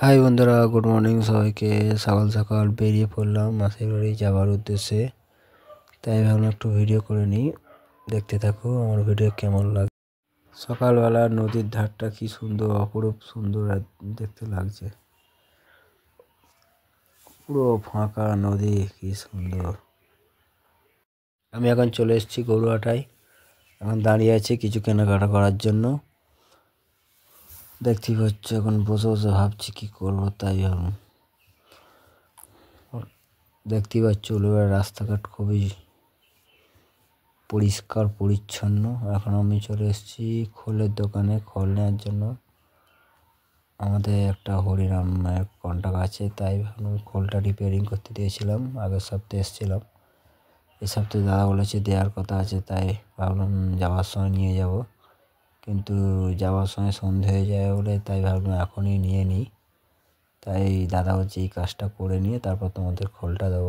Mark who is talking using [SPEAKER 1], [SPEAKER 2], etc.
[SPEAKER 1] High বন্ধুরা, good morning সবাইকে। সকাল সকাল বেরিয়ে পড়লাম মাসির বাড়ি যাওয়ার উদ্দেশ্যে। তাই ভাবলাম একটু ভিডিও করে নিই, দেখতে থাকো আমার ভিডিও কেমন লাগে। সকালবেলা নদীর ধারটা কি সুন্দর, অপরূপ সুন্দর দেখতে লাগছে। পুরো ফাঁকা নদী, কি সুন্দর। আমি এখন চলে এসেছি গরুয়াটায়। এখন দাঁড়িয়ে আছি কিছু কেনাকাটা করার জন্য। দেখতেই পাচ্ছ, এখন বসে বসে ভাবছি কি করবো, তাই ভাবলাম। দেখতেই পাচ্ছ উলুবেড়িয়ার রাস্তাঘাট খুবই পরিষ্কার পরিচ্ছন্ন। এখন আমি চলে এসেছি খোলের দোকানে খোল নেওয়ার জন্য। আমাদের একটা হরিরাম কন্টাক্ট আছে, তাই ভাবলাম খোলটা রিপেয়ারিং করতে দিয়েছিলাম। আগের সপ্তাহে এসেছিলাম, এই সপ্তাহে দাদা বলেছে দেওয়ার কথা আছে, তাই ভাবলাম যাওয়ার সময় নিয়ে যাব। কিন্তু যাওয়ার সময় সন্ধে হয়ে যায় বলে তাই ভাবলাম এখনই নিয়ে নিই। তাই দাদা বলছে এই কাজটা করে নিয়ে তারপর তোমাদের খোলটা দেবো।